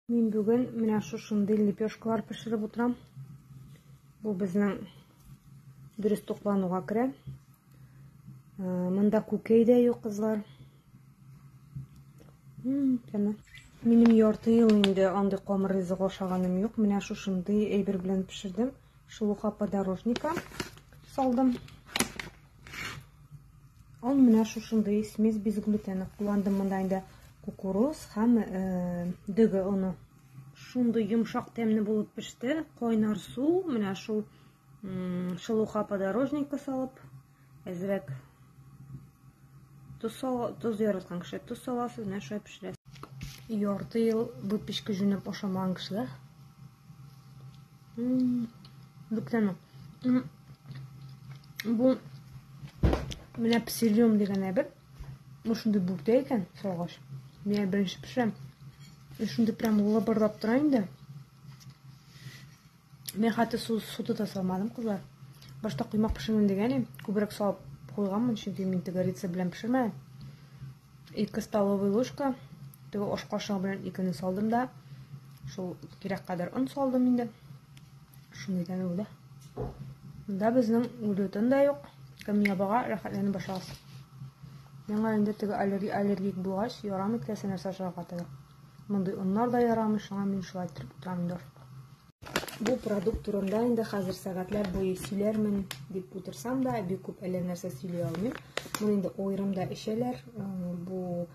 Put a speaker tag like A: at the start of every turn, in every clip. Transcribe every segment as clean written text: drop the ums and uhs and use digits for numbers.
A: Мен бүгін менә шушындай лепешкалар пішіріп отырам. Бұл біздің дұрыс тоқлануға кірі. Мында көкей де yok қызлар. Менің ярты ел инде андай қамыр ризық ашағаным yok. Менә шушындай әйбер белән пішірдім. Шелуха подорожника салдым. Ал менә шушындай смесь без глютена кулландым. Мында инде кукуруз һәм дөге оны. Шундай йомшак тәмле булып пеште. Кайнар су, менә шул шелуха подорожника салып, әзрәк туз яраткан кеше туз саласыз, менә шулай пешерәсез. Ярты ел бу пешке җүнәп ашамаган кешеләр. Бүкләнү. Бу менә псилиум дигән әйбер. Бу шундый бүктә икән, салгач. Мен беренче пешерәм. Шундый прям лабырдап тора инде. Мен хәтта суды да салмадым, кызлар. Башта куймак пешерәм дигән, күбрәк салып куйганмын, чөнки мин тегәрица белән пешермәдем. 2 столовая ложка теге аш кашыгы белән икене салдым да, шул кирәк кадәр он салдым инде. Шундый да булды. Монда безнең глютен да юк. Кем ябага рәхәтләнеп башлагыз. Миңа инде теге аллергик булгач, ярамый киләсе нәрсә ашарга теге. Мондай оннар да ярамый, шуңа мин шулай торып торам инде. Бу продукт турында инде хәзер сәгатьләр буе сөйләрмен дип утырсам да, бик күп әллә нәрсә сөйли алмыйм. Моны инде аерымда эчәләр. Бу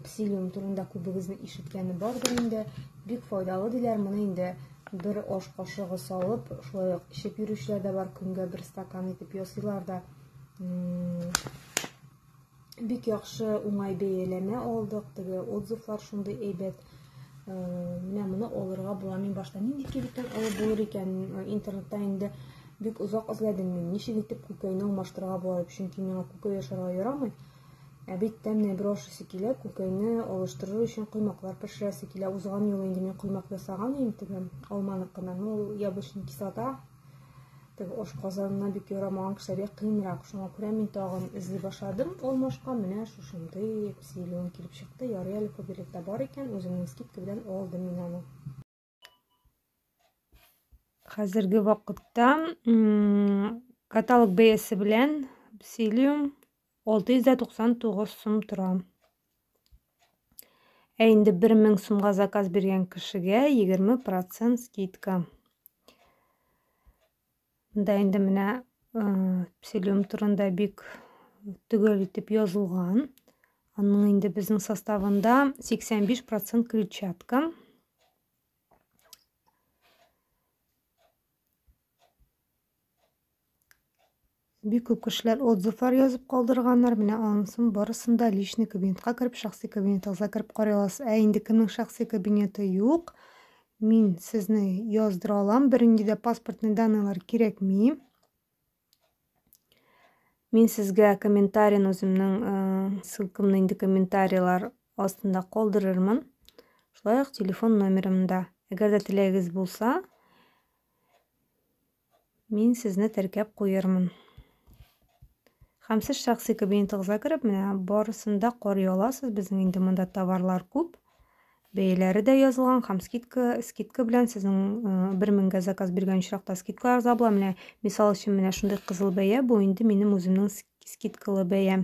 A: псилиум турында күбегезнең ишеткәне бардыр инде. Бик файдалы диләр. Моны инде бер аш кашыгы салып, шулай ук ишеп йөрүчеләр дә бар, көнгә бер стакан итеп ясыйлар да. Бик яхшы уңай бәяләмә алдык. Теге отзывлар шундый әйбәт. Менә моны алырга була. Мин башта нинди кибеттән алып булыр икән, интернетта инде бик узак эзләдем мин. Ничек итеп күкәйне алмаштырырга була, чөнки миңа күкәй ашарга ярамый. Бик тәмле бер ашысы килә, күкәйне алыштырыр өчен куймаклар пешерәсе килә. Узган ел инде мин куймак ясаган идем, теге алманыкыннан, ул яблочный кислота. Теге аш казанына бик ярамаган кешеләргә кыенрак. Шуңа күрә мин тагын эзли башладым. Алмашка менә шушындай псилиум килеп чыкты. Ярый әле күбелектә бар икән, үземнең скидка белән алдым мин аны. Хәзерге вакытта каталог бәясе белән псилиум 699 сум тора. Инде 1000 сумга заказ биргән кешегә 20% скидка. Монда инде менә псилиум турында бик төгәл итеп язылган. Аның инде безнең составында 85% клетчатка. Бик күп кешеләр отзывлар язып калдырганнар. Менә анысын барысында личный кабинетка кереп, шәхси кабинетыгызга кереп карый аласыз. Инде кемнең шәхси кабинеты юк, мин сезне яздыра алам. Бернинди дә паспортный данныйлар кирәкми. Мин сезгә комментарийны үземнең ссылкамны инде комментарийлар астында калдырырмын. Шулай ук телефон номерымда. Әгәр дә теләгегез булса, мин сезне теркәп куярмын. Һәм сез шәхси кабинетыгызга кереп, менә барысында карый аласыз. Безнең инде монда товарлар күп. Бәяләре дә язылган һәм скидка белән сезнең 1000 заказ биргән очракта скидкалар була. Менә мисал өчен менә шундый кызыл бәя, бу инде минем үземнең скидкалы бәям.